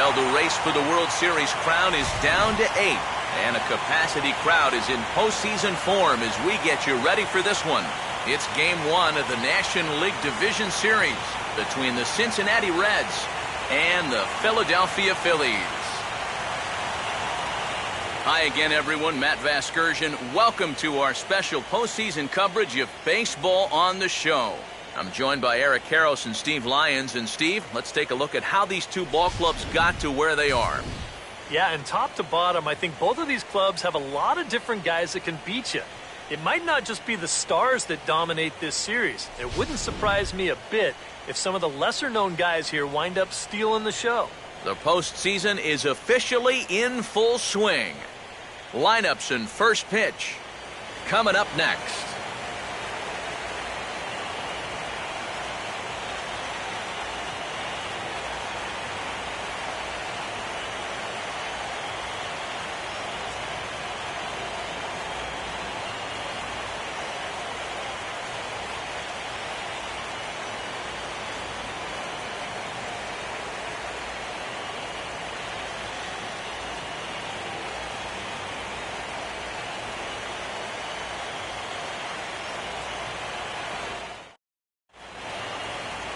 Well, the race for the World Series crown is down to 8, and a capacity crowd is in postseason form as we get you ready for this one. It's Game 1 of the National League Division Series between the Cincinnati Reds and the Philadelphia Phillies. Hi again, everyone. Matt Vasgersian. Welcome to our special postseason coverage of baseball on the show. I'm joined by Eric Karros and Steve Lyons. And Steve, let's take a look at how these two ball clubs got to where they are. Yeah, and top to bottom, I think both of these clubs have a lot of different guys that can beat you. It might not just be the stars that dominate this series. It wouldn't surprise me a bit if some of the lesser-known guys here wind up stealing the show. The postseason is officially in full swing. Lineups and first pitch coming up next.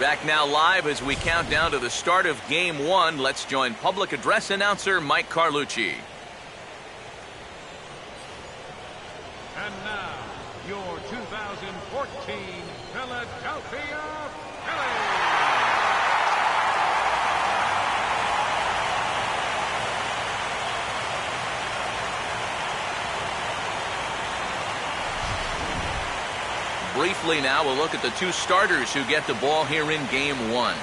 Back now live as we count down to the start of Game 1. Let's join public address announcer Mike Carlucci. And now, your 2014 Philadelphia Phillies. Briefly now, we'll look at the two starters who get the ball here in Game 1.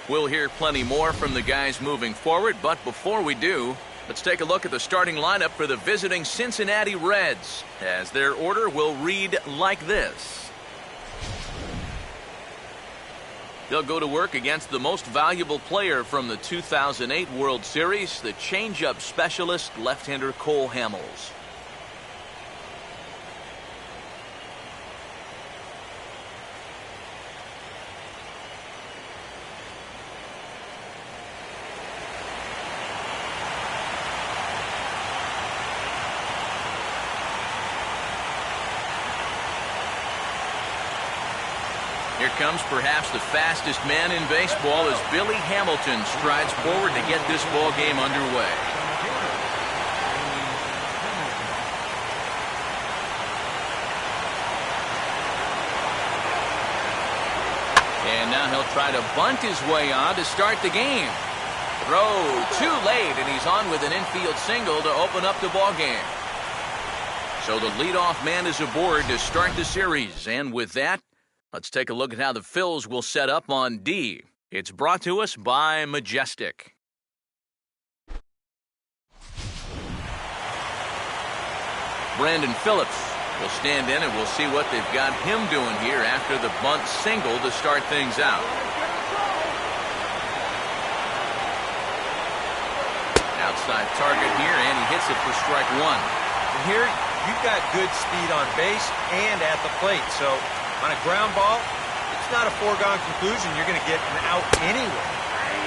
We'll hear plenty more from the guys moving forward, but before we do, let's take a look at the starting lineup for the visiting Cincinnati Reds, as their order will read like this. They'll go to work against the most valuable player from the 2008 World Series, the changeup specialist left-hander Cole Hamels. Here comes perhaps the fastest man in baseball as Billy Hamilton strides forward to get this ball game underway. And now he'll try to bunt his way on to start the game. Throw too late, and he's on with an infield single to open up the ball game. So the leadoff man is aboard to start the series, and with that, let's take a look at how the Phils will set up on D. It's brought to us by Majestic. Brandon Phillips will stand in, and we'll see what they've got him doing here after the bunt single to start things out. Outside target here, and he hits it for strike one. And here, you've got good speed on base and at the plate, so on a ground ball, it's not a foregone conclusion you're going to get an out anyway.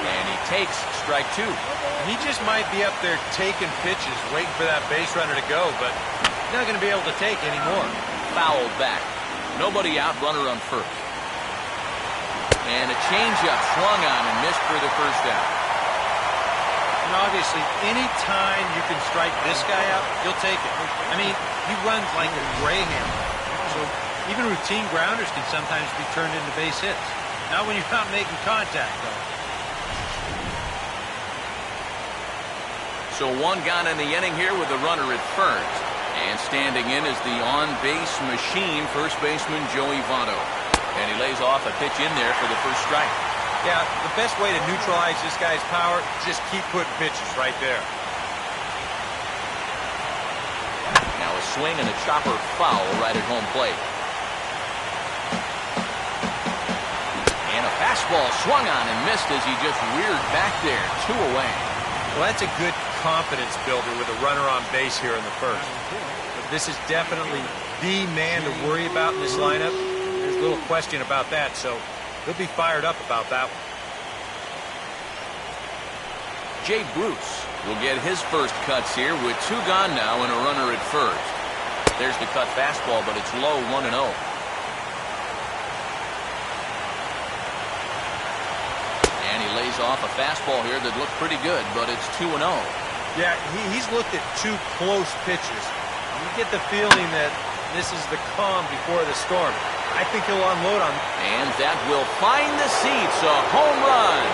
And he takes strike two. He just might be up there taking pitches, waiting for that base runner to go, but he's not going to be able to take anymore. Fouled back. Nobody out, runner on first. And a changeup swung on and missed for the first out. And obviously, any time you can strike this guy out, you'll take it. I mean, he runs like a greyhound. So even routine grounders can sometimes be turned into base hits. Not when you're not making contact, though. So one gone in the inning here with a runner at first. And standing in is the on-base machine, first baseman Joey Votto. And he lays off a pitch in there for the first strike. Yeah, the best way to neutralize this guy's power is just keep putting pitches right there. Now a swing and a chopper foul right at home plate. And a fastball swung on and missed as he just reared back there, 2 away. Well, that's a good confidence builder with a runner on base here in the first. this is definitely the man to worry about in this lineup. There's little question about that, so he'll be fired up about that one. Jay Bruce will get his first cuts here with 2 gone now and a runner at first. There's the cut fastball, but it's low, 1-0. And he lays off a fastball here that looked pretty good, but it's 2-0. Yeah, he's looked at 2 close pitches. You get the feeling that this is the calm before the storm. I think he'll unload on. And that will find the seats, a home run.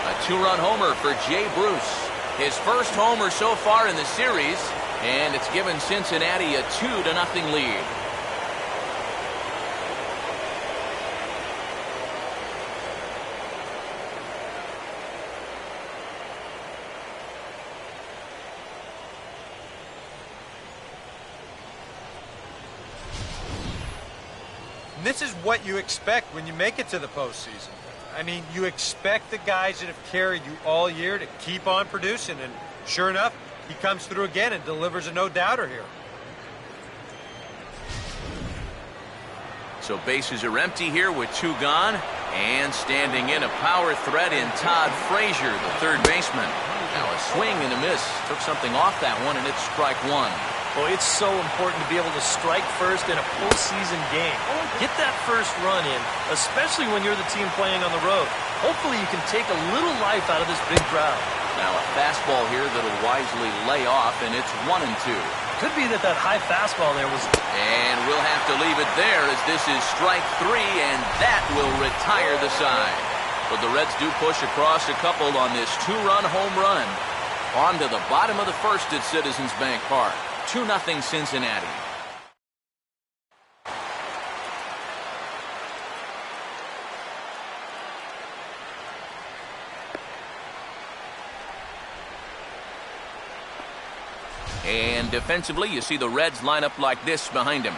A 2-run homer for Jay Bruce. His first homer so far in the series, and it's given Cincinnati a 2-0 lead. This is what you expect when you make it to the postseason. I mean, you expect the guys that have carried you all year to keep on producing, and sure enough, he comes through again and delivers a no-doubter here. So bases are empty here with 2 gone, and standing in a power threat in Todd Frazier, the third baseman. Now a swing and a miss. Took something off that one, and it's strike 1. Well, it's so important to be able to strike first in a postseason game. Get that first run in, especially when you're the team playing on the road. Hopefully you can take a little life out of this big crowd. Now a fastball here that'll wisely lay off, and it's 1-2. Could be that high fastball there was... And we'll have to leave it there as this is strike 3, and that will retire the side. But the Reds do push across a couple on this 2-run home run. On to the bottom of the first at Citizens Bank Park. 2-0 Cincinnati. And defensively, you see the Reds line up like this behind him.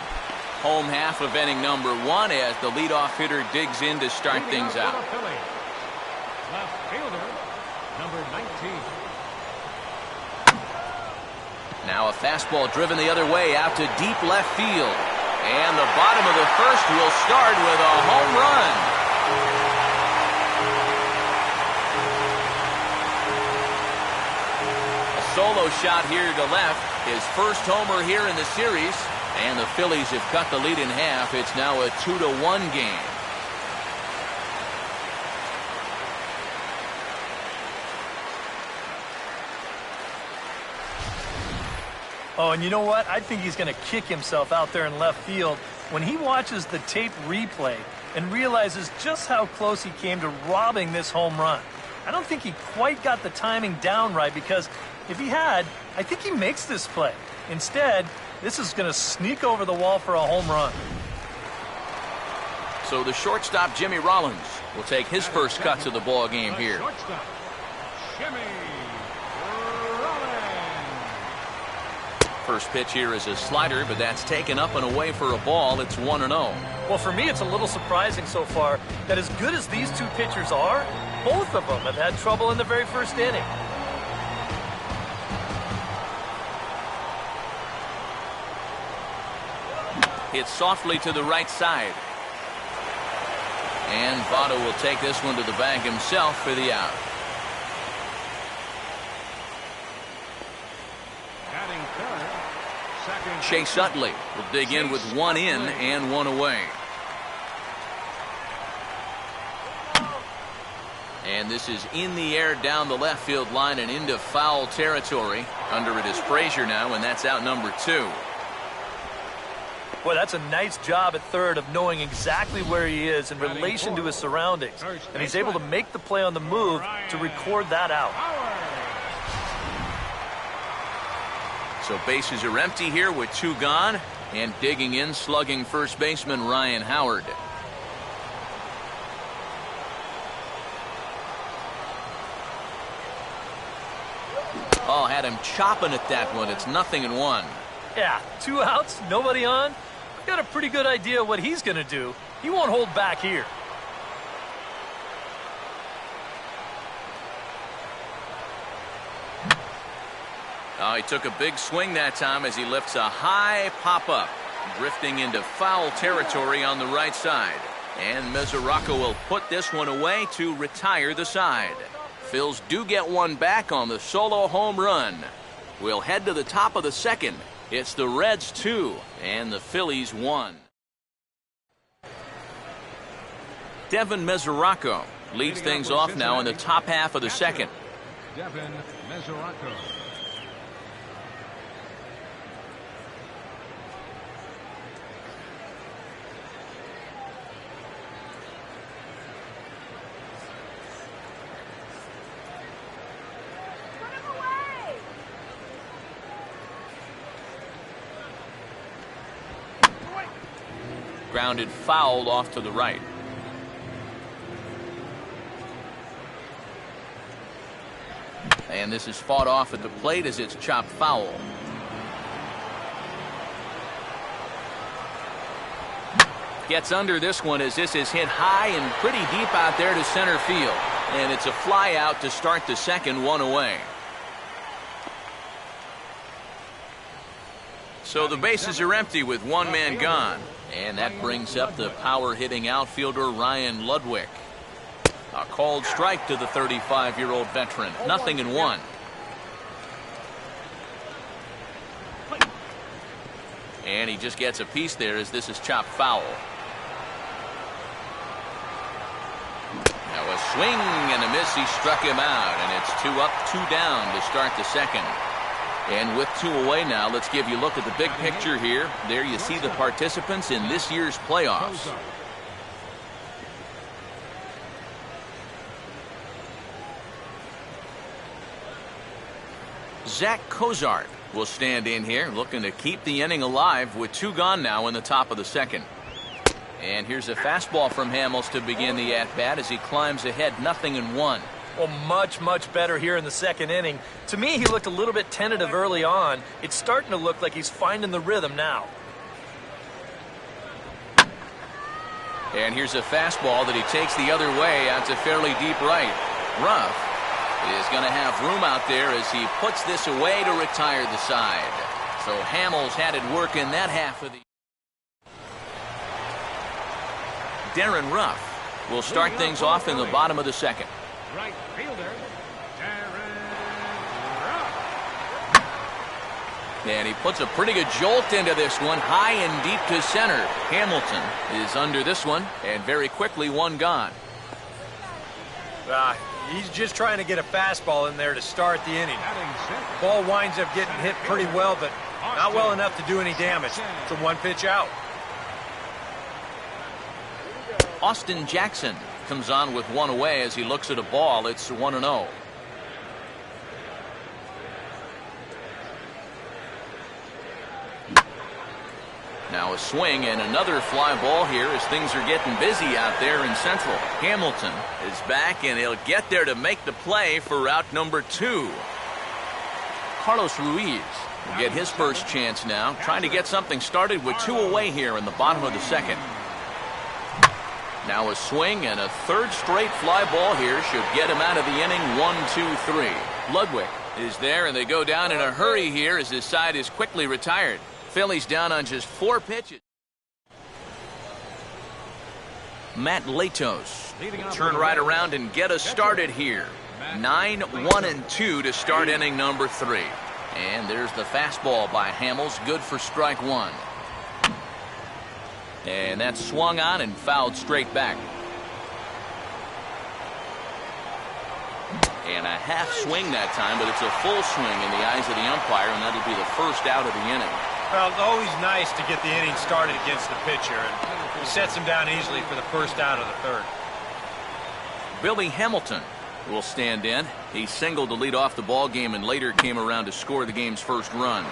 Home half of inning number 1 as the leadoff hitter digs in to start things out. Left fielder, number 19. Now a fastball driven the other way out to deep left field. And the bottom of the first will start with a home run. A solo shot here to left. His first homer here in the series. And the Phillies have cut the lead in half. It's now a 2-1 game. Oh, and you know what? I think he's going to kick himself out there in left field when he watches the tape replay and realizes just how close he came to robbing this home run. I don't think he quite got the timing down right, because if he had, I think he makes this play. Instead, this is going to sneak over the wall for a home run. So the shortstop, Jimmy Rollins, will take his first cuts of the ball game here. Shortstop, Jimmy Rollins. First pitch here is a slider, but that's taken up and away for a ball. It's 1-0. Well, for me, it's a little surprising so far that as good as these two pitchers are, both of them have had trouble in the very first inning. Hit softly to the right side. And Votto will take this one to the bag himself for the out. Batting third, second. Chase Utley will dig in with 1 in and 1 away. And this is in the air down the left field line and into foul territory. Under it is Frazier now, and that's out number 2. Boy, that's a nice job at third of knowing exactly where he is in relation to his surroundings. And he's able to make the play on the move to record that out. So bases are empty here with 2 gone. And digging in, slugging first baseman Ryan Howard. Oh, had him chopping at that one. It's 0-1. Yeah, 2 outs, nobody on. Got a pretty good idea what he's going to do. He won't hold back here. Oh, he took a big swing that time as he lifts a high pop-up, drifting into foul territory on the right side. And Mesoraco will put this one away to retire the side. Phils do get one back on the solo home run. We'll head to the top of the second. It's the Reds 2 and the Phillies 1. Devin Mesoraco leads things off now in the top half of the second. Devin Mesoraco. Grounded foul off to the right. And this is fought off at the plate as it's chopped foul. Gets under this one as this is hit high and pretty deep out there to center field. And it's a fly out to start the second, one away. So the bases are empty with one man gone. And that brings up the power-hitting outfielder Ryan Ludwig. A called strike to the 35-year-old veteran. 0-1. And he just gets a piece there as this is chopped foul. Now a swing and a miss. He struck him out. And it's 2 up, 2 down to start the second. And with 2 away now, let's give you a look at the big picture here. There you see the participants in this year's playoffs. Zach Cozart will stand in here, looking to keep the inning alive with 2 gone now in the top of the second. And here's a fastball from Hamels to begin the at-bat as he climbs ahead, 0-1. Well, much better here in the second inning. To me, he looked a little bit tentative early on. It's starting to look like he's finding the rhythm now. And here's a fastball that he takes the other way out to fairly deep right. Ruff is going to have room out there as he puts this away to retire the side. So Hamels had it working that half of the... Darren Ruff will start things off in the bottom of the second. Right fielder, Darren Ruff. And he puts a pretty good jolt into this one, high and deep to center. Hamilton is under this one, and very quickly 1 gone. He's just trying to get a fastball in there to start the inning. Ball winds up getting hit pretty well, but not well enough to do any damage. It's a 1 pitch out. Austin Jackson comes on with 1 away as he looks at a ball. It's 1-0. Now a swing and another fly ball here as things are getting busy out there in Central. Hamilton is back and he'll get there to make the play for out number 2. Carlos Ruiz will get his first chance now, trying to get something started with 2 away here in the bottom of the second. Now a swing and a 3rd straight fly ball here should get him out of the inning. 1-2-3. Ludwig is there and they go down in a hurry here as his side is quickly retired. Phillies down on just 4 pitches. Matt Latos will turn right around and get us started here. 9-1-2 to start inning number 3. And there's the fastball by Hamels, good for strike 1. And that's swung on and fouled straight back. And a half swing that time, but it's a full swing in the eyes of the umpire, and that'll be the first out of the inning. Well, it's always nice to get the inning started against the pitcher, and he sets him down easily for the first out of the 3rd. Billy Hamilton will stand in. He singled to lead off the ball game and later came around to score the game's first run.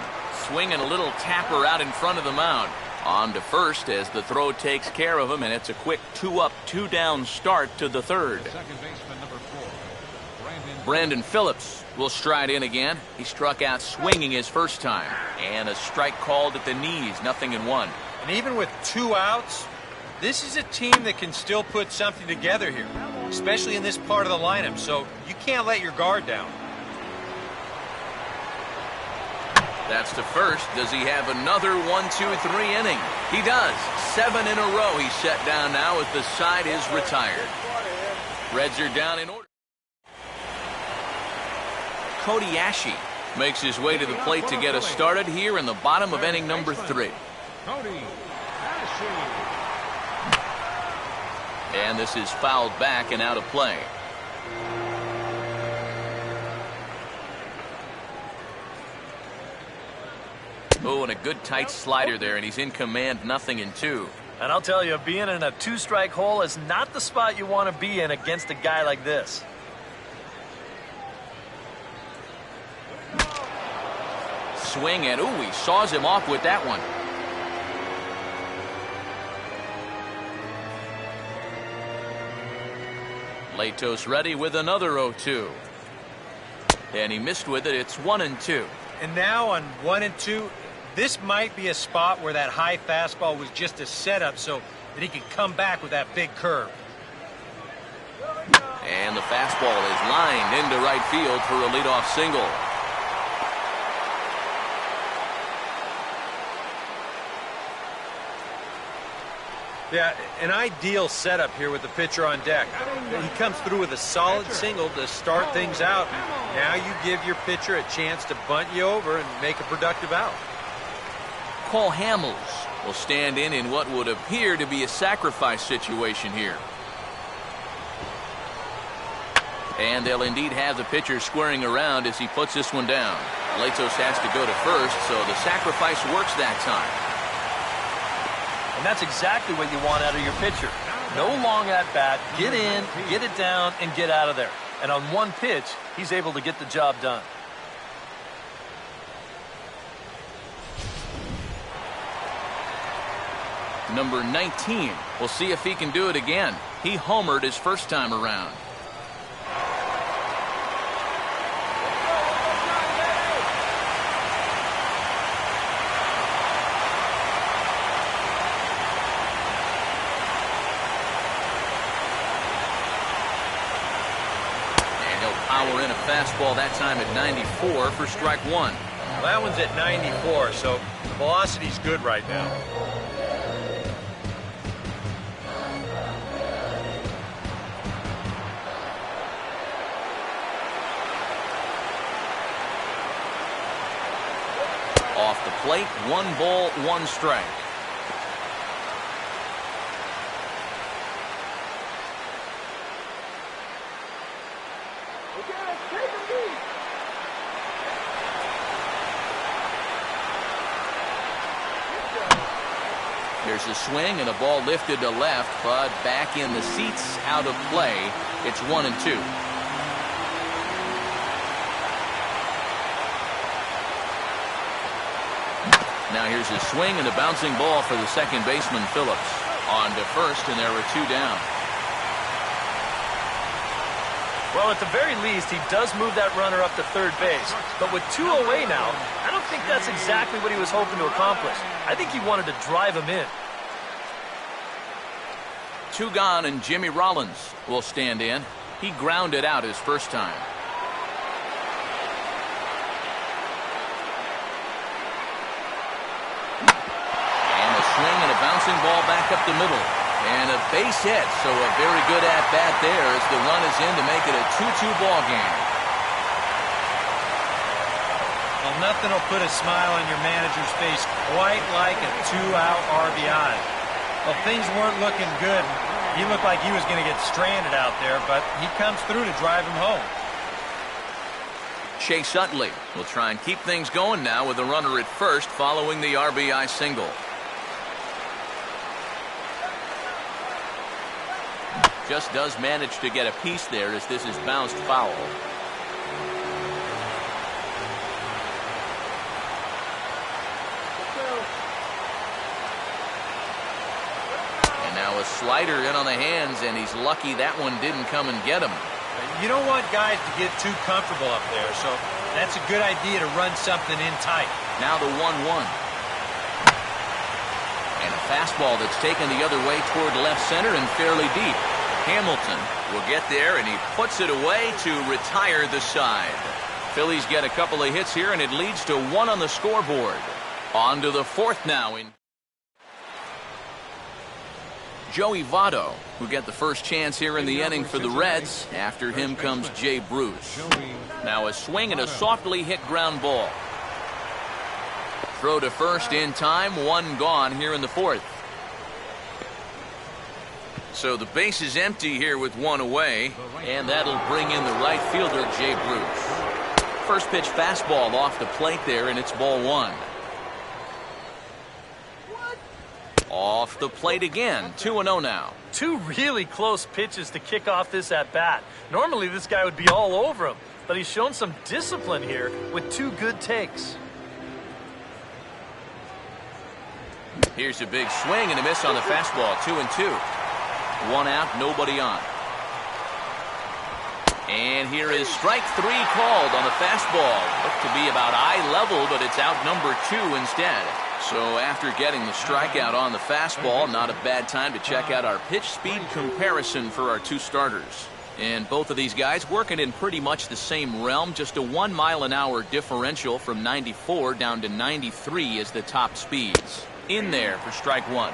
Swinging a little tapper out in front of the mound. On to first as the throw takes care of him, and it's a quick 2 up, 2 down start to the 3rd. Second baseman number 4, Brandon Phillips will stride in again. He struck out swinging his first time. And a strike called at the knees, 0-1. And even with 2 outs, this is a team that can still put something together here, especially in this part of the lineup, so you can't let your guard down. That's to first. Does he have another 1-2-3 inning? He does. 7 in a row he's set down now as the side is retired. Reds are down in order. Cody Ashe makes his way to the plate to get us started here in the bottom of inning number 3. Cody Ashe. And this is fouled back and out of play. Oh, and a good tight slider there, and he's in command, 0-2. And I'll tell you, being in a 2-strike hole is not the spot you want to be in against a guy like this. Swing, and ooh, he saws him off with that one. Latos ready with another 0-2. And he missed with it. It's 1-2. And now on 1-2, this might be a spot where that high fastball was just a setup so that he can come back with that big curve. And the fastball is lined into right field for a leadoff single. Yeah, an ideal setup here with the pitcher on deck. He comes through with a solid single to start things out. Now you give your pitcher a chance to bunt you over and make a productive out. Cole Hamels will stand in what would appear to be a sacrifice situation here. And they'll indeed have the pitcher squaring around as he puts this one down. Latos has to go to first, so the sacrifice works that time. And that's exactly what you want out of your pitcher. No long at bat, get in, get it down, and get out of there. And on one pitch, he's able to get the job done. Number 19. We'll see if he can do it again. He homered his first time around. Power in a fastball that time at 94 for strike 1. Well, that one's at 94, so the velocity's good right now. Off the plate, 1 ball, 1 strike. There's a swing and a ball lifted to left, but back in the seats, out of play. It's 1-2. Now here's a swing and a bouncing ball for the second baseman, Phillips. On to first, and there are 2 down. Well, at the very least, he does move that runner up to third base. But with 2 away now, I don't think that's exactly what he was hoping to accomplish. I think he wanted to drive him in. 2 gone, and Jimmy Rollins will stand in. He grounded out his first time. And a swing and a bouncing ball back up the middle. And a base hit, so a very good at-bat there as the run is in to make it a 2-2 ball game. Well, nothing will put a smile on your manager's face quite like a 2-out RBI. Well, things weren't looking good. He looked like he was going to get stranded out there, but he comes through to drive him home. Chase Utley will try and keep things going now with a runner at first following the RBI single. Just does manage to get a piece there as this is bounced foul. And now a slider in on the hands, and he's lucky that one didn't come and get him. You don't want guys to get too comfortable up there, so that's a good idea to run something in tight. Now the 1-1. And a fastball that's taken the other way toward left center and fairly deep. Hamilton will get there, and he puts it away to retire the side. Phillies get a couple of hits here, and it leads to 1 on the scoreboard. On to the 4th now. Joey Votto, who get the first chance here in the inning for the Reds. After him comes Jay Bruce. Now a swing and a softly hit ground ball. Throw to first in time, 1 gone here in the 4th. So the base is empty here with 1 away, and that'll bring in the right fielder, Jay Bruce. First pitch fastball off the plate there, and it's ball 1. Off the plate again, 2-0 now. 2 really close pitches to kick off this at-bat. Normally this guy would be all over him, but he's shown some discipline here with 2 good takes. Here's a big swing and a miss on the fastball, 2-2. 1 out, nobody on. And here is strike 3 called on the fastball. Looked to be about eye level, but it's out number 2 instead. So after getting the strikeout on the fastball, not a bad time to check out our pitch speed comparison for our 2 starters. And both of these guys working in pretty much the same realm, just a 1 mile an hour differential from 94 down to 93 is the top speeds. In there for strike 1.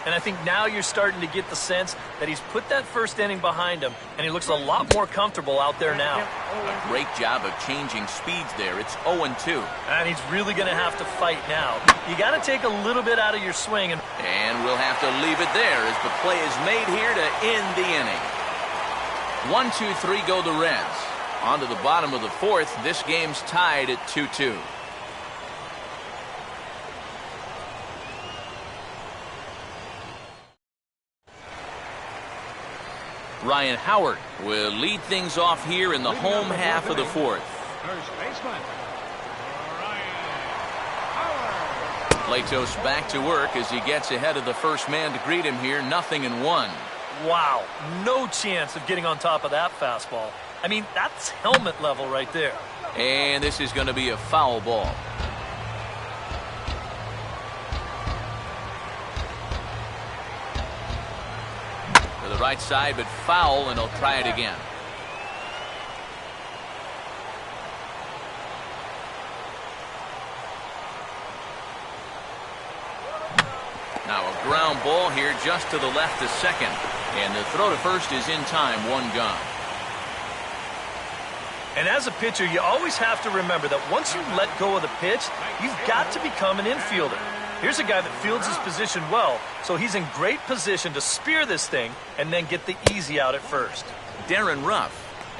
And I think now you're starting to get the sense that he's put that first inning behind him, and he looks a lot more comfortable out there now. A great job of changing speeds there. It's 0-2. And he's really going to have to fight now. You got to take a little bit out of your swing. And we'll have to leave it there as the play is made here to end the inning. 1-2-3 go the Reds. On to the bottom of the 4th. This game's tied at 2-2. Ryan Howard will lead things off here in the home half of the 4th. First baseman, Ryan Howard. Latos back to work as he gets ahead of the first man to greet him here. 0-1. Wow, no chance of getting on top of that fastball. I mean, that's helmet level right there. And this is going to be a foul ball. The right side, but foul, and he'll try it again. Now a ground ball here just to the left of second, and the throw to first is in time, 1 gone. And as a pitcher, you always have to remember that once you let go of the pitch, you've got to become an infielder. Here's a guy that fields his position well, so he's in great position to spear this thing and then get the easy out at first. Darren Ruff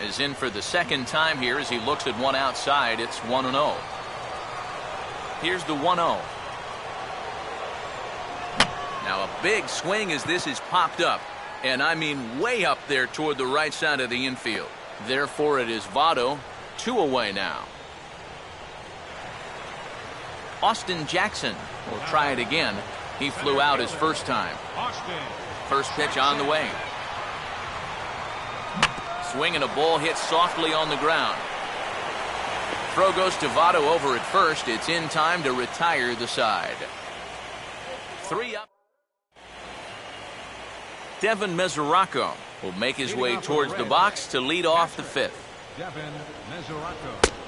is in for the 2nd time here as he looks at 1 outside. It's 1-0. Here's the 1-0. Now a big swing as this is popped up, and I mean way up there toward the right side of the infield. Therefore it is Votto, 2 away now. Austin Jackson will try it again. He flew out his first time. First pitch on the way. Swing and a ball hit softly on the ground. Throw goes to Votto over at first. It's in time to retire the side. 3 up. Devin Mesoraco will make his way towards the box to lead off the 5th.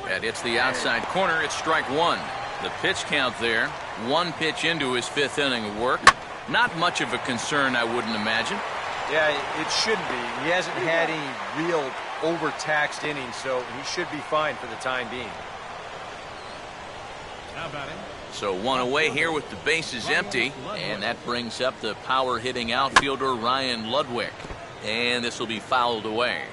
And it's the outside corner. It's strike 1. The pitch count there, 1 pitch into his 5th inning of work. Not much of a concern, I wouldn't imagine. Yeah, it shouldn't be. He hasn't had any real overtaxed innings, so he should be fine for the time being. So 1 away here with the bases empty, and that brings up the power-hitting outfielder Ryan Ludwig. And this will be fouled away.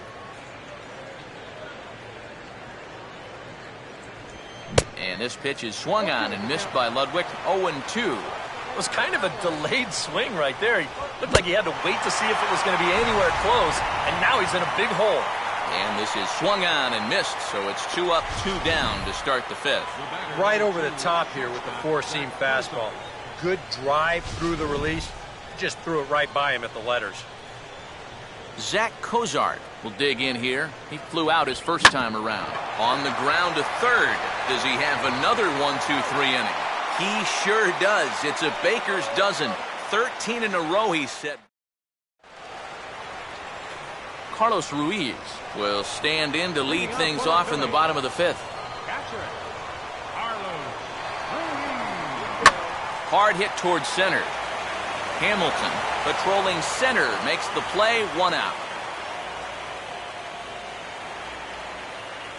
And this pitch is swung on and missed by Ludwig. 0-2. It was kind of a delayed swing right there. He looked like he had to wait to see if it was going to be anywhere close, and now he's in a big hole. And this is swung on and missed, so it's 2 up, 2 down to start the 5th. Right over the top here with the 4-seam fastball. Good drive through the release. Just threw it right by him at the letters. Zach Cozart will dig in here. He flew out his first time around. On the ground to third. Does he have another 1-2-3 inning? He sure does. It's a baker's dozen. 13 in a row, he said. Carlos Ruiz will stand in to lead things off in the bottom of the 5th. pitcher, Carlos. Hard hit towards center. Hamilton patrolling center makes the play, 1 out.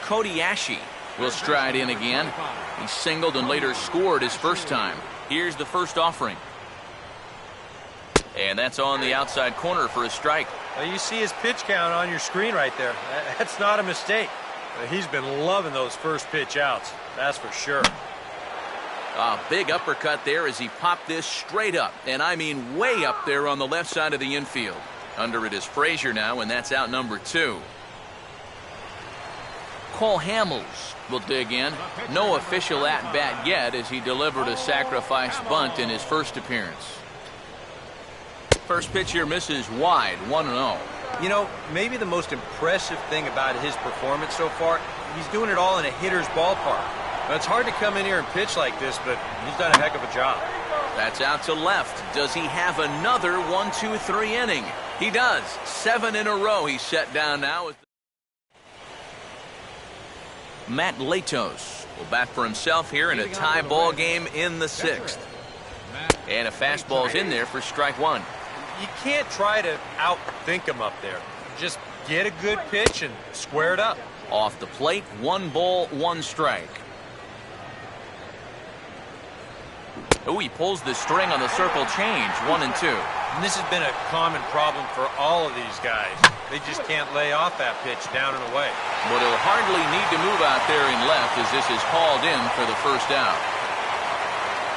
Kobayashi will stride in again. He singled and later scored his first time. Here's the first offering. And that's on the outside corner for a strike. Well, you see his pitch count on your screen right there. That's not a mistake. He's been loving those first pitch outs. That's for sure. A big uppercut there as he popped this straight up. And I mean way up there on the left side of the infield. Under it is Frazier now, and that's out number 2. Cole Hamels will dig in. No official at-bat yet as he delivered a sacrifice bunt in his first appearance. First pitch here misses wide, 1-0. You know, maybe the most impressive thing about his performance so far, he's doing it all in a hitter's ballpark. Now, it's hard to come in here and pitch like this, but he's done a heck of a job. That's out to left. Does he have another 1-2-3 inning? He does. 7 in a row he's set down now. Matt Latos will bat for himself here in a tie ball game in the 6th. And a fastball's in there for strike 1. You can't try to outthink him up there. Just get a good pitch and square it up. Off the plate, 1 ball, 1 strike. Oh, he pulls the string on the circle change, 1-2. And this has been a common problem for all of these guys. They just can't lay off that pitch down and away. But he'll hardly need to move out there in left as this is called in for the first out.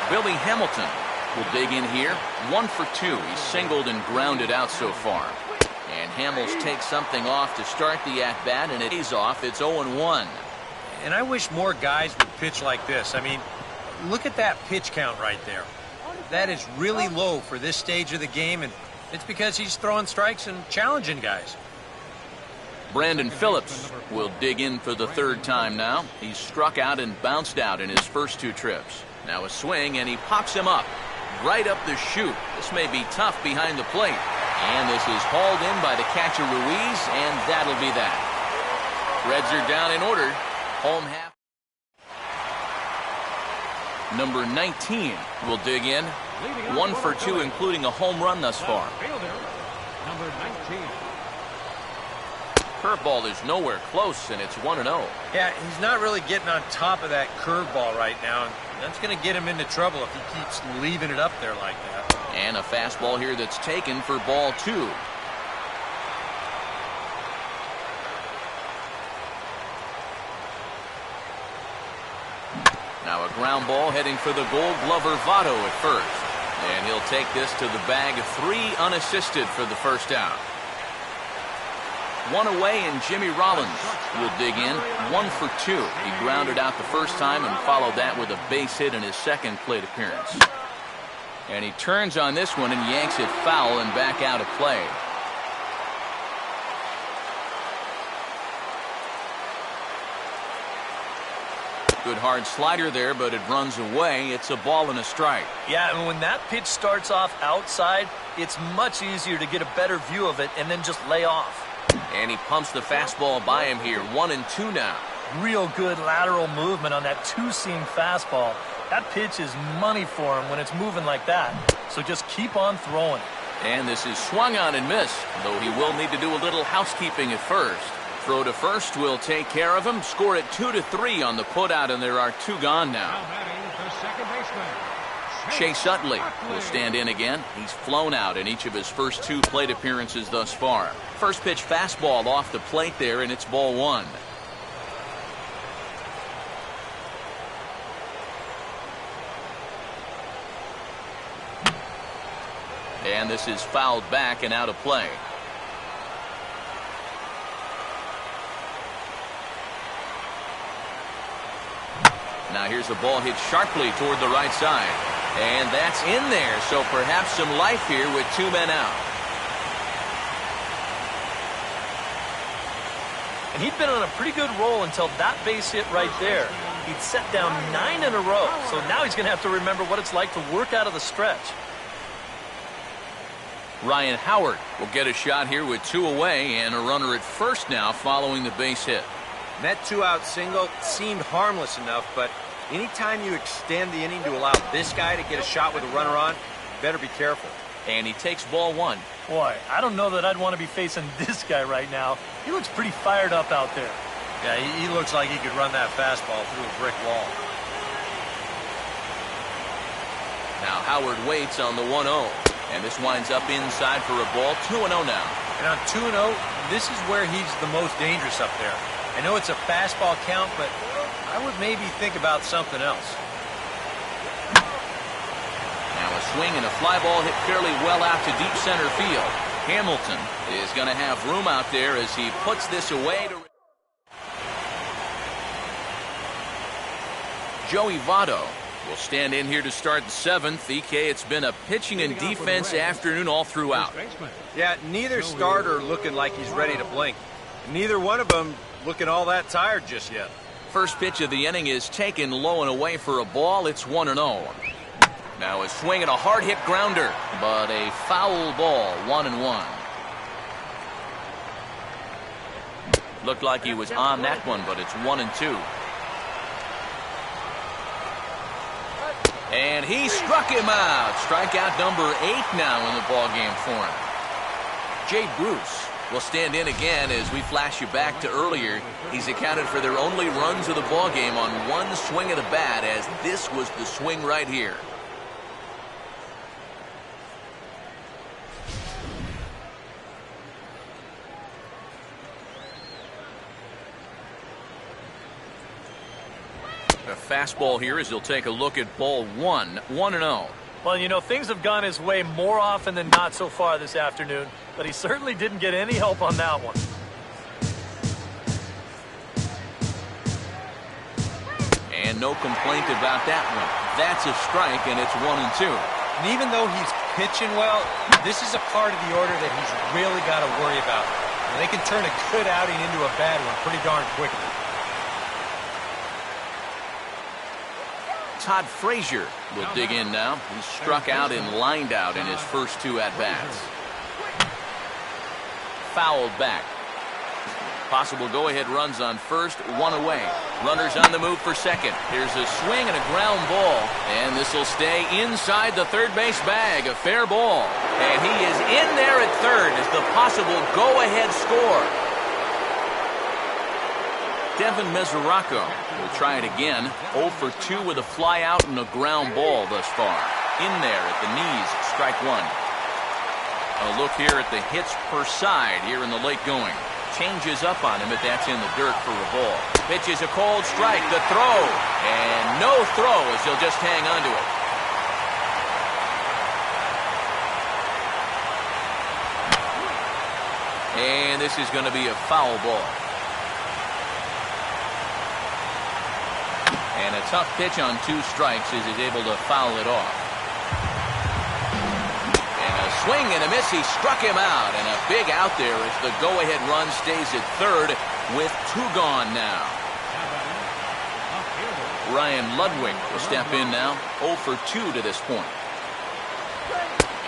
Billy Hamilton will dig in here. 1 for 2. He's singled and grounded out so far. And Hamels takes something off to start the at-bat, and it is off. It's 0-1. And I wish more guys would pitch like this. I mean, look at that pitch count right there. That is really low for this stage of the game, and it's because he's throwing strikes and challenging guys. Brandon Phillips will dig in for the 3rd time now. He's struck out and bounced out in his first 2 trips. Now a swing, and he pops him up. Right up the chute. This may be tough behind the plate. And this is hauled in by the catcher Ruiz, and that'll be that. Reds are down in order. Home half. Number 19 will dig in. 1 for 2, including a home run thus far. Number 19. Curveball is nowhere close, and it's 1-0. Yeah, he's not really getting on top of that curveball right now. That's going to get him into trouble if he keeps leaving it up there like that. And a fastball here that's taken for ball 2. Now a ground ball heading for the Gold Glover Votto at first. And he'll take this to the bag of 3 unassisted for the first out. 1 away, and Jimmy Rollins will dig in. 1 for 2. He grounded out the first time and followed that with a base hit in his second plate appearance. And he turns on this one and yanks it foul and back out of play. Good hard slider there, but it runs away. It's a ball and a strike. Yeah, and when that pitch starts off outside, it's much easier to get a better view of it and then just lay off. And he pumps the fastball by him here. 1-2 now. Real good lateral movement on that 2-seam fastball. That pitch is money for him when it's moving like that. So just keep on throwing. And this is swung on and missed, though he will need to do a little housekeeping at first. Throw to first will take care of him. Score it 2-3 on the putout, and there are 2 gone now. Now batting the second baseman, Chase Utley will stand in again. He's flown out in each of his first 2 plate appearances thus far. First pitch fastball off the plate there, and it's ball 1. And this is fouled back and out of play. Now here's a ball hit sharply toward the right side. And that's in there, so perhaps some life here with 2 men out. And he'd been on a pretty good roll until that base hit right there. He'd set down 9 in a row, so now he's going to have to remember what it's like to work out of the stretch. Ryan Howard will get a shot here with 2 away and a runner at first now following the base hit. And that 2-out single seemed harmless enough, but anytime you extend the inning to allow this guy to get a shot with a runner on, you better be careful. And he takes ball one. Boy, I don't know that I'd want to be facing this guy right now. He looks pretty fired up out there. Yeah, he looks like he could run that fastball through a brick wall. Now Howard waits on the 1-0. And this winds up inside for a ball. 2-0 now. And on 2-0, this is where he's the most dangerous up there. I know it's a fastball count, but I would maybe think about something else. Now a swing and a fly ball hit fairly well out to deep center field. Hamilton is going to have room out there as he puts this away. Joey Votto will stand in here to start the 7th. EK, it's been a pitching and defense afternoon all throughout. Yeah, neither starter looking like he's ready to blink. Neither one of them looking all that tired just yet. First pitch of the inning is taken low and away for a ball. It's 1-0. Now a swing and a hard hit grounder, but a foul ball. 1-1. Looked like he was on that one, but it's 1-2. And he struck him out. Strikeout number 8 now in the ballgame for him. Jay Bruce will stand in again as we flash you back to earlier. He's accounted for their only runs of the ballgame on one swing of the bat, as this was the swing right here. A fastball here as he'll take a look at ball 1. 1-0. Well, you know, things have gone his way more often than not so far this afternoon, but he certainly didn't get any help on that one. And no complaint about that one. That's a strike, and it's 1-2. And even though he's pitching well, this is a part of the order that he's really got to worry about. And they can turn a good outing into a bad one pretty darn quickly. Todd Frazier will dig in now. He struck out and lined out in his first 2 at-bats. Fouled back. Possible go-ahead runs on first, 1 away. Runners on the move for second. Here's a swing and a ground ball. And this will stay inside the third base bag. A fair ball. And he is in there at third as the possible go-ahead score. Devin Mesoraco will try it again. 0 for 2 with a fly out and a ground ball thus far. In there at the knees, strike 1. A look here at the hits per side here in the late going. Changes up on him, but that's in the dirt for a ball. Pitches a cold strike, the throw. And no throw as he'll just hang onto it. And this is going to be a foul ball. And a tough pitch on 2 strikes as he's able to foul it off. And a swing and a miss. He struck him out. And a big out there as the go-ahead run stays at third with 2 gone now. Ryan Ludwig will step in now. 0 for 2 to this point.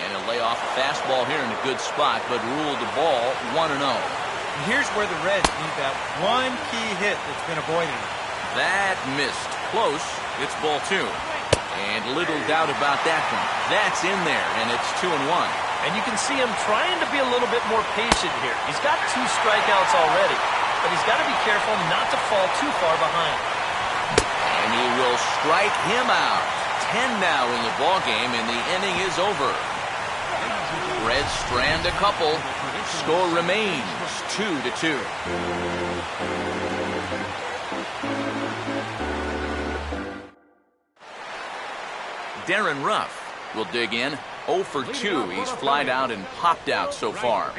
And he'll lay off a fastball here in a good spot, but ruled the ball 1-0. And here's where the Reds need that one key hit that's been avoided. That missed. Close. It's ball 2. And little doubt about that one. That's in there, and it's 2-1. And you can see him trying to be a little bit more patient here. He's got 2 strikeouts already, but he's got to be careful not to fall too far behind. And he will strike him out. 10 now in the ballgame, and the inning is over. Reds strand a couple. Score remains 2-2. Darren Ruff will dig in. 0 for 2. He's flied out and popped out so far.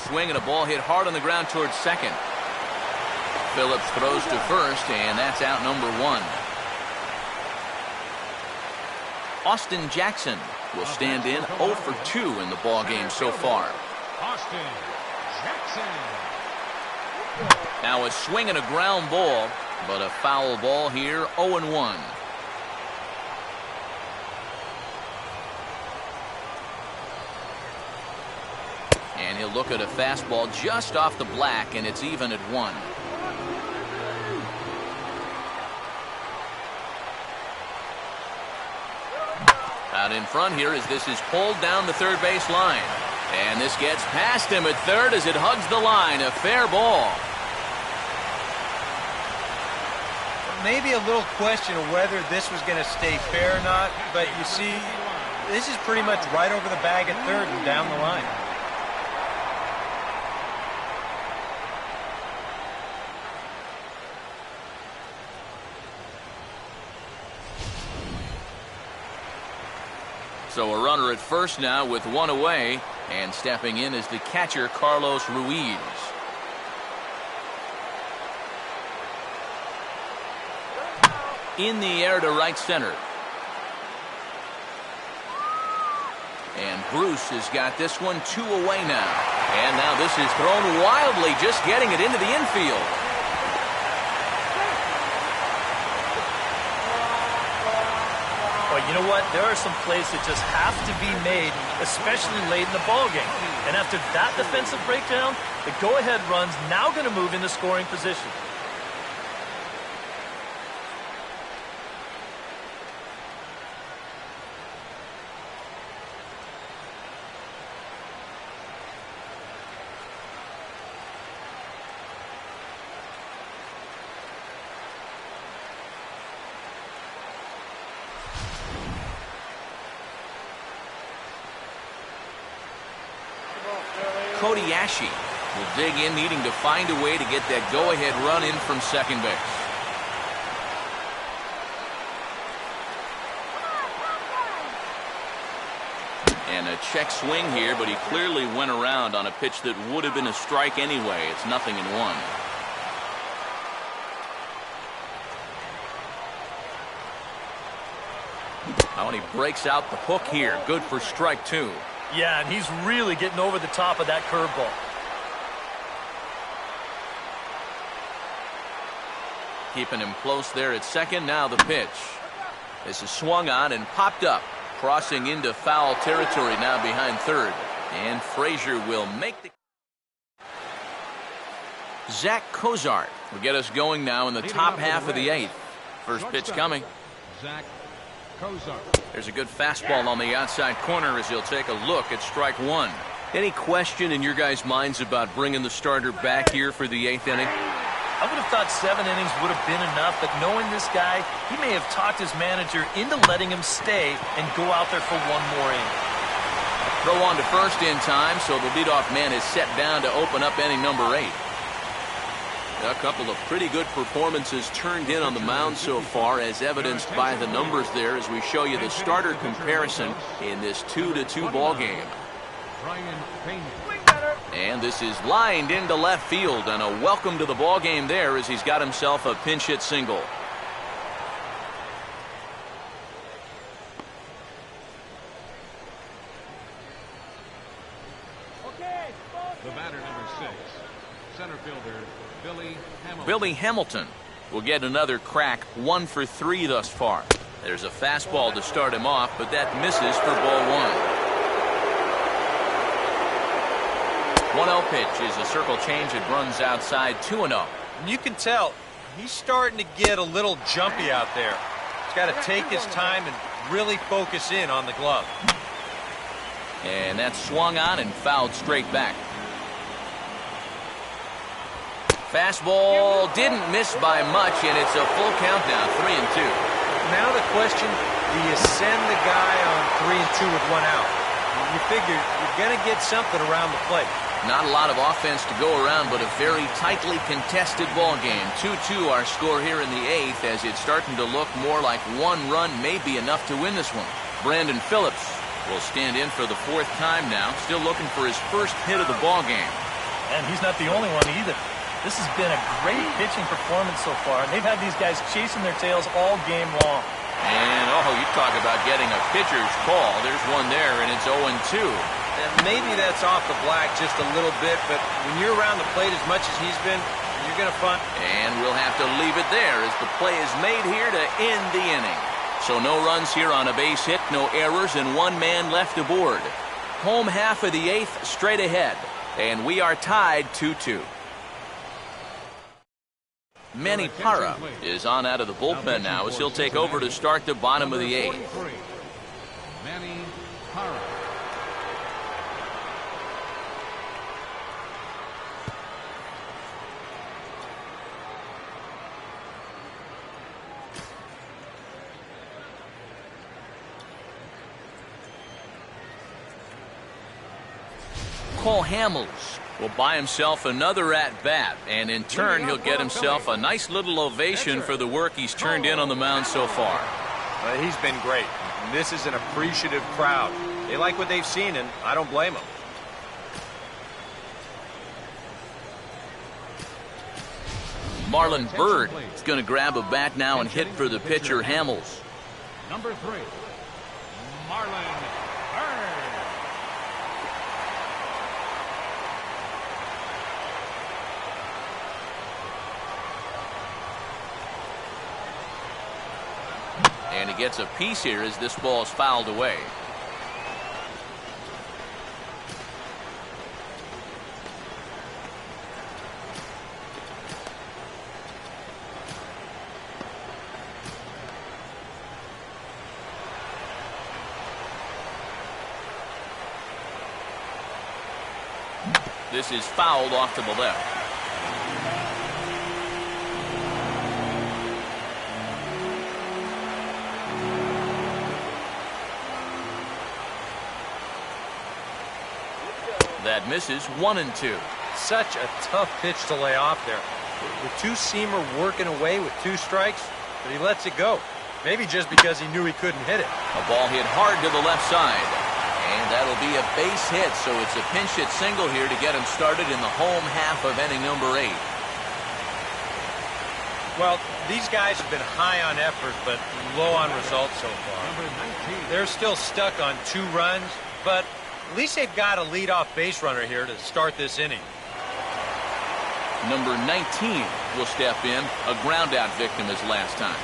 Swing and a ball hit hard on the ground towards second. Phillips throws to first, and that's out number 1. Austin Jackson will stand in 0 for 2 in the ball game so far. Austin Jackson. Now a swing and a ground ball, but a foul ball here, 0-1. And he'll look at a fastball just off the black, and it's even at 1. Out in front here as this is pulled down the third base line. And this gets past him at third as it hugs the line. A fair ball. Maybe a little question of whether this was going to stay fair or not, but you see, this is pretty much right over the bag at third and down the line. So a runner at first now with 1 away, and stepping in is the catcher Carlos Ruiz. In the air to right center. And Bruce has got this one 2 away now. And now this is thrown wildly, just getting it into the infield. Well, you know what? There are some plays that just have to be made, especially late in the ball game. And after that defensive breakdown, the go-ahead run's now going to move into scoring position. Kobayashi will dig in, needing to find a way to get that go-ahead run in from second base. And a check swing here, but he clearly went around on a pitch that would have been a strike anyway. It's 0-1. Now when he breaks out the hook here, good for strike 2. Yeah, and he's really getting over the top of that curveball. Keeping him close there at second. Now the pitch. This is swung on and popped up. Crossing into foul territory now behind third. And Frazier will make the... Zach Cozart will get us going now in the top half of the 8th. First pitch coming. Zach Cozart. There's a good fastball on the outside corner as he'll take a look at strike 1. Any question in your guys' minds about bringing the starter back here for the 8th inning? I would have thought 7 innings would have been enough, but knowing this guy, he may have talked his manager into letting him stay and go out there for 1 more inning. Throw on to first in time, so the leadoff man is set down to open up inning number 8. A couple of pretty good performances turned in on the mound so far, as evidenced by the numbers there as we show you the starter comparison in this 2-2 ball game. And this is lined into left field, and a welcome to the ball game there as he's got himself a pinch hit single. The batter, number 6, center fielder Billy Hamilton will get another crack, 1 for 3 thus far. There's a fastball to start him off, but that misses for ball 1. 1-0 pitch is a circle change. It runs outside 2-0. And you can tell he's starting to get a little jumpy out there. He's got to take his time and really focus in on the glove. And that's swung on and fouled straight back. Fastball didn't miss by much, and it's a full countdown, 3-2. Now the question, do you send the guy on 3-2 with 1 out? You figure you're going to get something around the plate. Not a lot of offense to go around, but a very tightly contested ball game. 2-2 our score here in the 8th, as it's starting to look more like 1 run may be enough to win this one. Brandon Phillips will stand in for the 4th time now, still looking for his first hit of the ball game. And he's not the only one either. This has been a great pitching performance so far, and they've had these guys chasing their tails all game long. And, oh, you talk about getting a pitcher's call. There's one there, and it's 0-2. And maybe that's off the black just a little bit, but when you're around the plate as much as he's been, you're going to find... And we'll have to leave it there as the play is made here to end the inning. So no runs here on a base hit, no errors, and one man left aboard. Home half of the 8th straight ahead, and we are tied 2-2. Manny Parra is on out of the bullpen now as he'll take over to start the bottom of the 8th. Manny Parra. Cole Hamels will buy himself another at-bat, and in turn he'll get himself a nice little ovation for the work he's turned in on the mound so far. He's been great. And this is an appreciative crowd. They like what they've seen, and I don't blame them. Marlon Byrd is going to grab a bat now and hit for the pitcher Hamels. Number 3, Marlon Byrd. And he gets a piece here as this ball is fouled away. This is fouled off to the left. That misses 1-2. Such a tough pitch to lay off there. The two-seamer working away with 2 strikes, but he lets it go. Maybe just because he knew he couldn't hit it. A ball hit hard to the left side. And that'll be a base hit, so it's a pinch hit single here to get him started in the home half of inning number 8. Well, these guys have been high on effort, but low on results so far. They're still stuck on 2 runs, but at least they've got a leadoff base runner here to start this inning. Number 19 will step in, a ground-out victim as last time.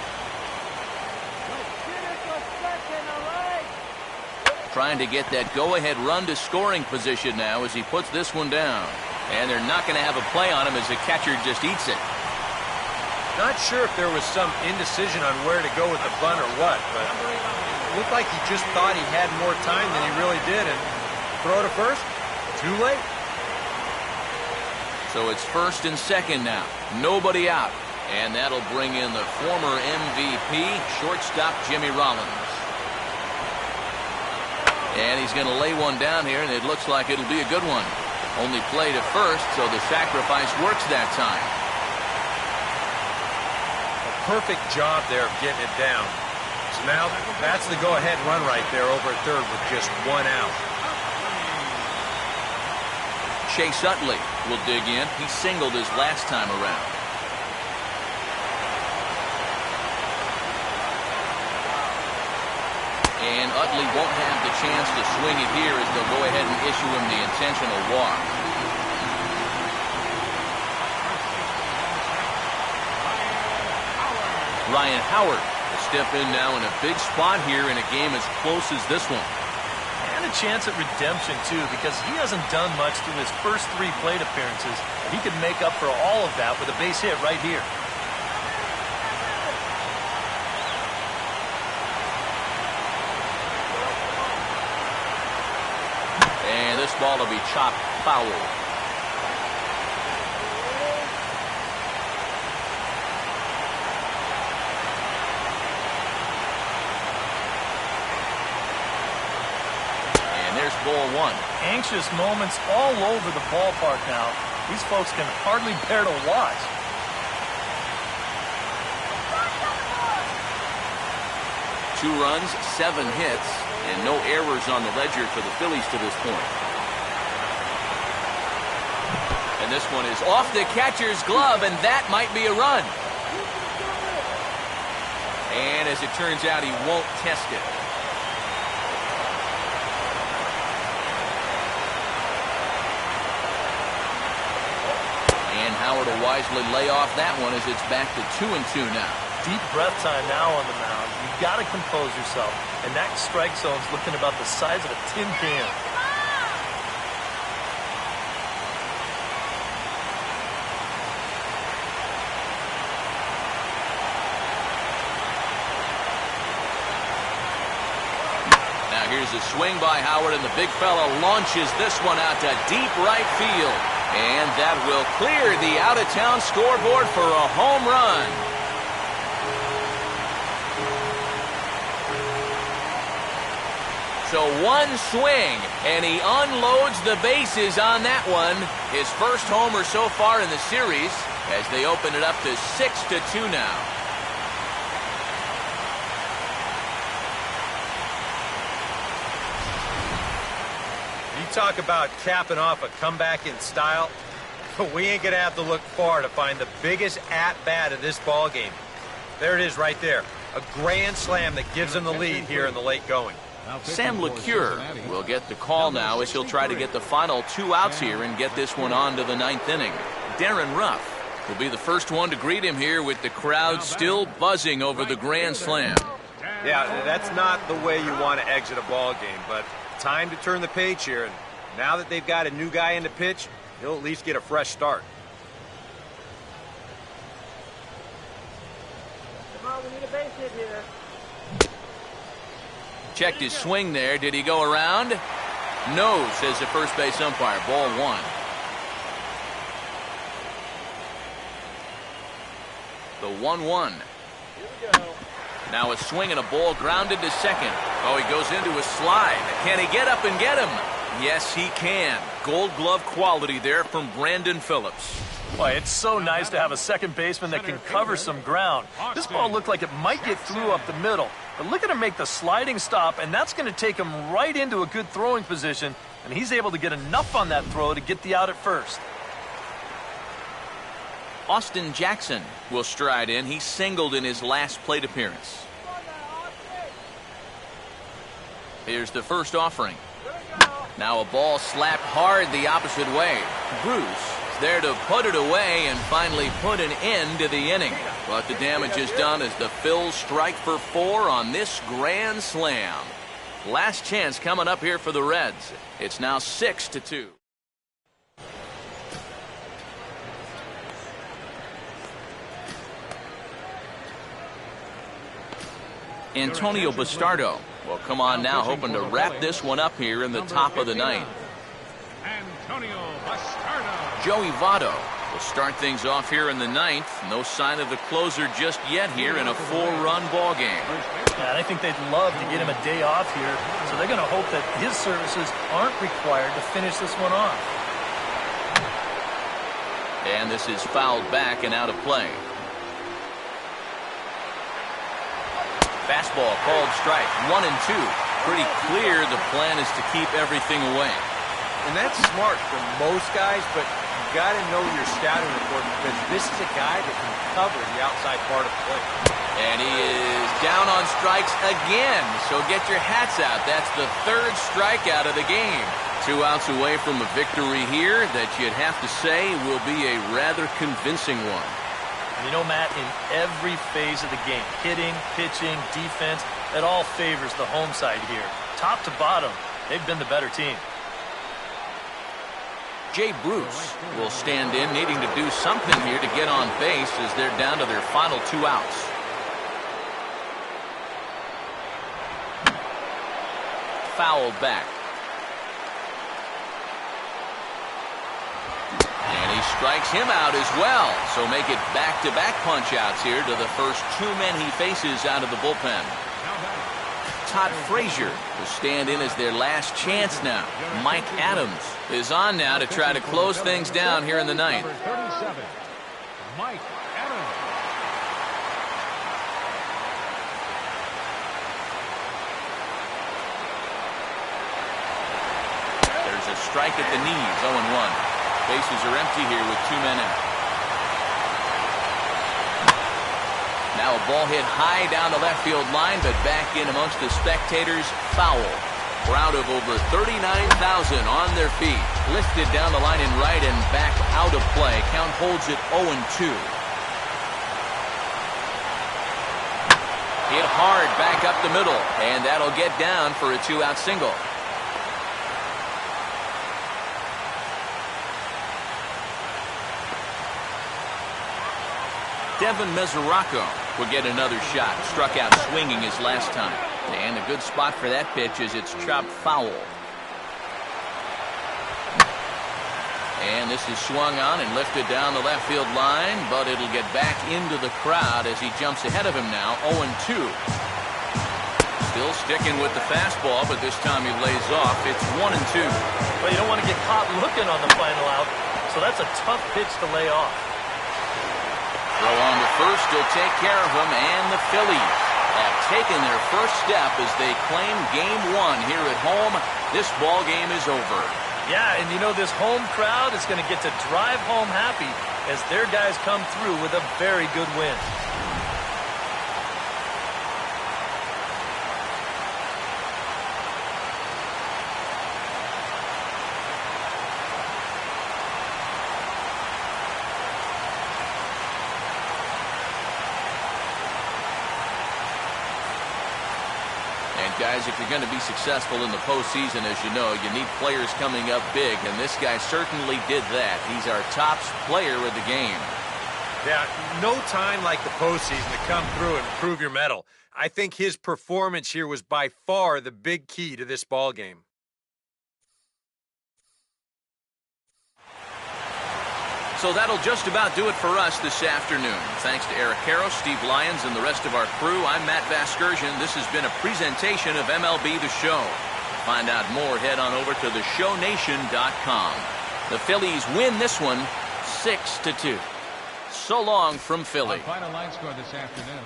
Trying to get that go-ahead run to scoring position now as he puts this one down. And they're not going to have a play on him as the catcher just eats it. Not sure if there was some indecision on where to go with the bunt or what, but it looked like he just thought he had more time than he really did, and throw to first, too late. So it's first and second now. Nobody out. And that'll bring in the former MVP, shortstop Jimmy Rollins. And he's going to lay one down here, and it looks like it'll be a good one. Only play to first, so the sacrifice works that time. A perfect job there of getting it down. So now that's the go-ahead run right there over at third with just 1 out. Chase Utley will dig in. He singled his last time around. And Utley won't have the chance to swing it here as they'll go ahead and issue him the intentional walk. Ryan Howard will step in now in a big spot here in a game as close as this one. And a chance at redemption, too, because he hasn't done much through his first 3 plate appearances. He could make up for all of that with a base hit right here. And this ball will be chopped foul. And there's ball 1. Anxious moments all over the ballpark now. These folks can hardly bear to watch. Two runs, 7 hits, and no errors on the ledger for the Phillies to this point. And this one is off the catcher's glove, and that might be a run. And as it it turns out he won't test it. And Howard will wisely lay off that one as it's back to 2-2 now. Deep breath time now on the mound. You've got to compose yourself. And that strike zone's looking about the size of a tin can. Now here's a swing by Howard, and the big fella launches this one out to deep right field. And that will clear the out-of-town scoreboard for a home run. So one swing, and he unloads the bases on that one. His first homer so far in the series as they open it up to 6-2 now. You talk about capping off a comeback in style. We ain't going to have to look far to find the biggest at-bat of this ball game. There it is right there. A grand slam that gives them the lead here in the late going. Sam LeCure will get the call now as he'll try to get the final 2 outs here and get this one on to the 9th inning. Darren Ruff will be the first one to greet him here with the crowd still buzzing over the grand slam. Yeah, that's not the way you want to exit a ball game, but time to turn the page here. And now that they've got a new guy in the pitch, he'll at least get a fresh start. Come on, we need a base hit here. Checked his swing there. Did he go around? No, says the first base umpire. Ball 1. The 1-1. Here we go. Now a swing and a ball grounded to second. Oh, he goes into a slide. Can he get up and get him? Yes, he can. Gold glove quality there from Brandon Phillips. Boy, it's so nice to have a second baseman that can cover some ground. This ball looked like it might get through up the middle. But look at him make the sliding stop, and that's going to take him right into a good throwing position. And he's able to get enough on that throw to get the out at first. Austin Jackson will stride in. He singled in his last plate appearance. Here's the first offering. Now a ball slapped hard the opposite way. Bruce there to put it away and finally put an end to the inning. But the damage is done as the Phils strike for 4 on this grand slam. Last chance coming up here for the Reds. It's now 6-2. Antonio Bastardo will come on now, hoping to wrap this one up here in the top of the 9th. Antonio Bastardo. Joey Votto will start things off here in the 9th. No sign of the closer just yet here in a 4-run ball game. Yeah, and I think they'd love to get him a day off here, so they're going to hope that his services aren't required to finish this one off. And this is fouled back and out of play. Fastball called strike. 1-2. Pretty clear the plan is to keep everything away. And that's smart for most guys, but you got to know your scouting report because this is a guy that can cover the outside part of the plate. And he is down on strikes again. So get your hats out. That's the 3rd strikeout of the game. 2 outs away from a victory here that you'd have to say will be a rather convincing one. And you know, Matt, in every phase of the game, hitting, pitching, defense, it all favors the home side here. Top to bottom, they've been the better team. Jay Bruce will stand in, needing to do something here to get on base as they're down to their final 2 outs. Fouled back. And he strikes him out as well. So make it back-to-back punch-outs here to the first 2 men he faces out of the bullpen. Todd Frazier will stand in as their last chance now. Mike Adams is on now to try to close things down here in the 9th. Number 37, Mike Adams. There's a strike at the knees, 0-1. Bases are empty here with 2 men out. Now Now a ball hit high down the left field line, but back in amongst the spectators, foul. Crowd of over 39,000 on their feet. Lifted down the line in right and back out of play. Count holds it 0-2. Hit hard back up the middle, and that'll get down for a 2-out single. Devin Mesoraco will get another shot. Struck out swinging his last time. And a good spot for that pitch as it's chopped foul. And this is swung on and lifted down the left field line, but it'll get back into the crowd as he jumps ahead of him now, 0-2. Still sticking with the fastball, but this time he lays off. It's 1-2. Well, you don't want to get caught looking on the final out, so that's a tough pitch to lay off. Throw on to first, he'll take care of him, and the Phillies have taken their first step as they claim Game 1 here at home. This ball game is over. Yeah, and you know this home crowd is going to get to drive home happy as their guys come through with a very good win. Guys, if you're going to be successful in the postseason, as you know, you need players coming up big, and this guy certainly did that. He's our top player of the game. Yeah, no time like the postseason to come through and prove your mettle. I think his performance here was by far the big key to this ball game. So that'll just about do it for us this afternoon. Thanks to Eric Karros, Steve Lyons, and the rest of our crew. I'm Matt Vasgersian. This has been a presentation of MLB The Show. To find out more, head on over to theshownation.com. The Phillies win this one 6-2. So long from Philly. Our final line score this afternoon.